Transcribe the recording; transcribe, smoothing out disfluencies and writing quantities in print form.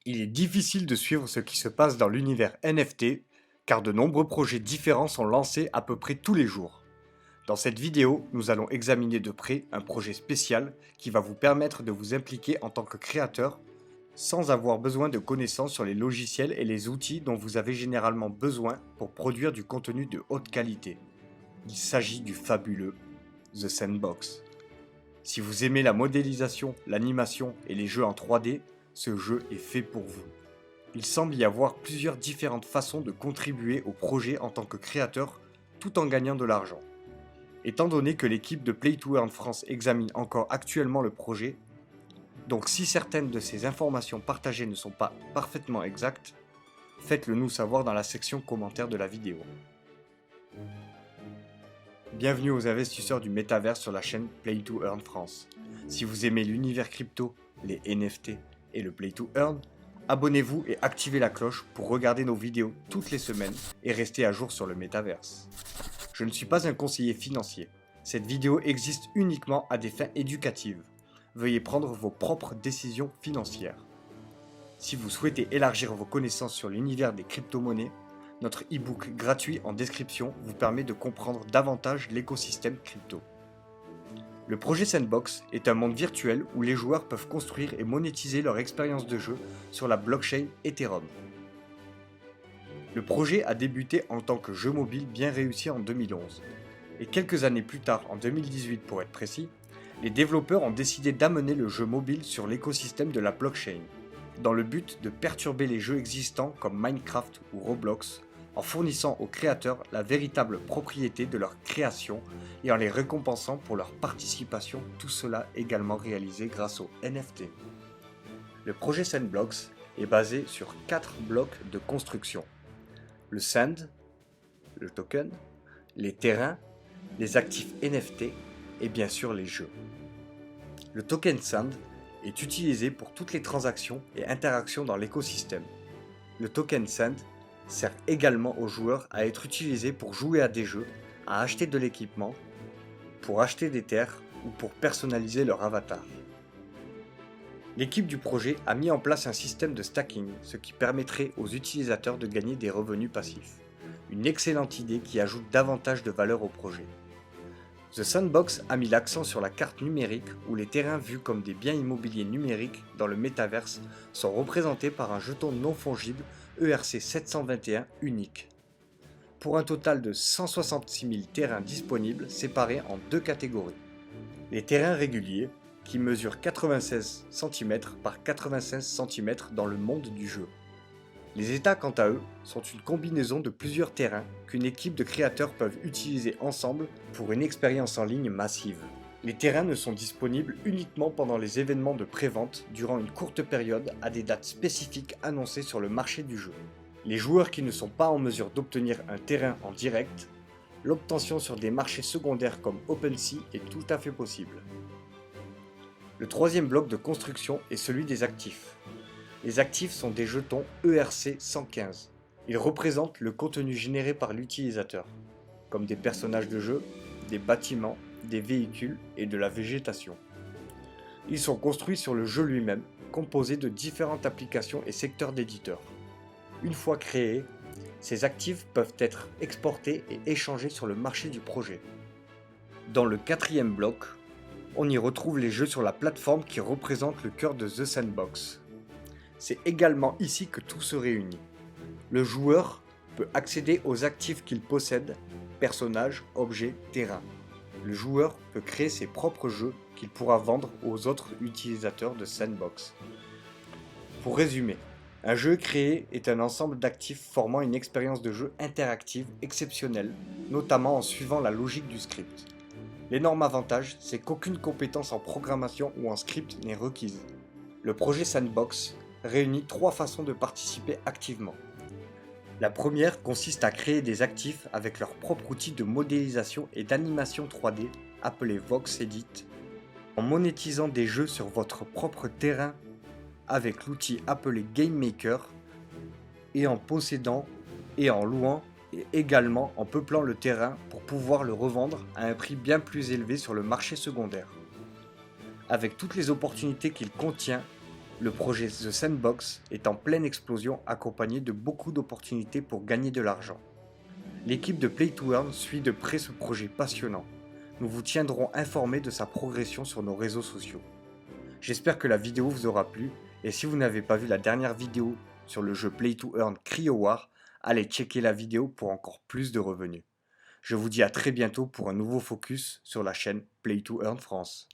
Il est difficile de suivre ce qui se passe dans l'univers NFT car de nombreux projets différents sont lancés à peu près tous les jours. Dans cette vidéo, nous allons examiner de près un projet spécial qui va vous permettre de vous impliquer en tant que créateur sans avoir besoin de connaissances sur les logiciels et les outils dont vous avez généralement besoin pour produire du contenu de haute qualité. Il s'agit du fabuleux The Sandbox. Si vous aimez la modélisation, l'animation et les jeux en 3D, ce jeu est fait pour vous. Il semble y avoir plusieurs différentes façons de contribuer au projet en tant que créateur tout en gagnant de l'argent. Étant donné que l'équipe de Play to Earn France examine encore actuellement le projet, donc si certaines de ces informations partagées ne sont pas parfaitement exactes, faites-le nous savoir dans la section commentaires de la vidéo. Bienvenue aux investisseurs du métaverse sur la chaîne Play to Earn France. Si vous aimez l'univers crypto, les NFT et le Play to Earn, abonnez-vous et activez la cloche pour regarder nos vidéos toutes les semaines et rester à jour sur le métaverse. Je ne suis pas un conseiller financier. Cette vidéo existe uniquement à des fins éducatives. Veuillez prendre vos propres décisions financières. Si vous souhaitez élargir vos connaissances sur l'univers des crypto-monnaies, notre e-book gratuit en description vous permet de comprendre davantage l'écosystème crypto. Le projet Sandbox est un monde virtuel où les joueurs peuvent construire et monétiser leur expérience de jeu sur la blockchain Ethereum. Le projet a débuté en tant que jeu mobile bien réussi en 2011. Et quelques années plus tard, en 2018 pour être précis, les développeurs ont décidé d'amener le jeu mobile sur l'écosystème de la blockchain, dans le but de perturber les jeux existants comme Minecraft ou Roblox, en fournissant aux créateurs la véritable propriété de leur création et en les récompensant pour leur participation, tout cela également réalisé grâce aux NFT. Le projet Sandbox est basé sur 4 blocs de construction. Le Sand, le token, les terrains, les actifs NFT et bien sûr les jeux. Le token Sand est utilisé pour toutes les transactions et interactions dans l'écosystème. Le token Sand sert également aux joueurs à être utilisé pour jouer à des jeux, à acheter de l'équipement, pour acheter des terres ou pour personnaliser leur avatar. L'équipe du projet a mis en place un système de stacking, ce qui permettrait aux utilisateurs de gagner des revenus passifs. Une excellente idée qui ajoute davantage de valeur au projet. The Sandbox a mis l'accent sur la carte numérique où les terrains vus comme des biens immobiliers numériques dans le métaverse sont représentés par un jeton non fongible ERC 721 unique. Pour un total de 166 000 terrains disponibles séparés en deux catégories. Les terrains réguliers, qui mesurent 96 cm par 96 cm dans le monde du jeu. Les états, quant à eux, sont une combinaison de plusieurs terrains qu'une équipe de créateurs peuvent utiliser ensemble pour une expérience en ligne massive. Les terrains ne sont disponibles uniquement pendant les événements de pré-vente durant une courte période à des dates spécifiques annoncées sur le marché du jeu. Les joueurs qui ne sont pas en mesure d'obtenir un terrain en direct, l'obtention sur des marchés secondaires comme OpenSea est tout à fait possible. Le troisième bloc de construction est celui des actifs. Les actifs sont des jetons ERC 115. Ils représentent le contenu généré par l'utilisateur, comme des personnages de jeu, des bâtiments, des véhicules et de la végétation. Ils sont construits sur le jeu lui-même, composés de différentes applications et secteurs d'éditeurs. Une fois créés, ces actifs peuvent être exportés et échangés sur le marché du projet. Dans le quatrième bloc, on y retrouve les jeux sur la plateforme qui représente le cœur de The Sandbox. C'est également ici que tout se réunit. Le joueur peut accéder aux actifs qu'il possède, personnages, objets, terrains. Le joueur peut créer ses propres jeux qu'il pourra vendre aux autres utilisateurs de Sandbox. Pour résumer, un jeu créé est un ensemble d'actifs formant une expérience de jeu interactive exceptionnelle, notamment en suivant la logique du script. L'énorme avantage, c'est qu'aucune compétence en programmation ou en script n'est requise. Le projet Sandbox réunit 3 façons de participer activement. La première consiste à créer des actifs avec leur propre outil de modélisation et d'animation 3D appelé Vox Edit, en monétisant des jeux sur votre propre terrain avec l'outil appelé Game Maker et en possédant et en louant et également en peuplant le terrain pour pouvoir le revendre à un prix bien plus élevé sur le marché secondaire. Avec toutes les opportunités qu'il contient, Le projet The Sandbox est en pleine explosion accompagné de beaucoup d'opportunités pour gagner de l'argent. L'équipe de Play to Earn suit de près ce projet passionnant. Nous vous tiendrons informés de sa progression sur nos réseaux sociaux. J'espère que la vidéo vous aura plu et si vous n'avez pas vu la dernière vidéo sur le jeu Play to Earn Cryo War, allez checker la vidéo pour encore plus de revenus. Je vous dis à très bientôt pour un nouveau focus sur la chaîne Play to Earn France.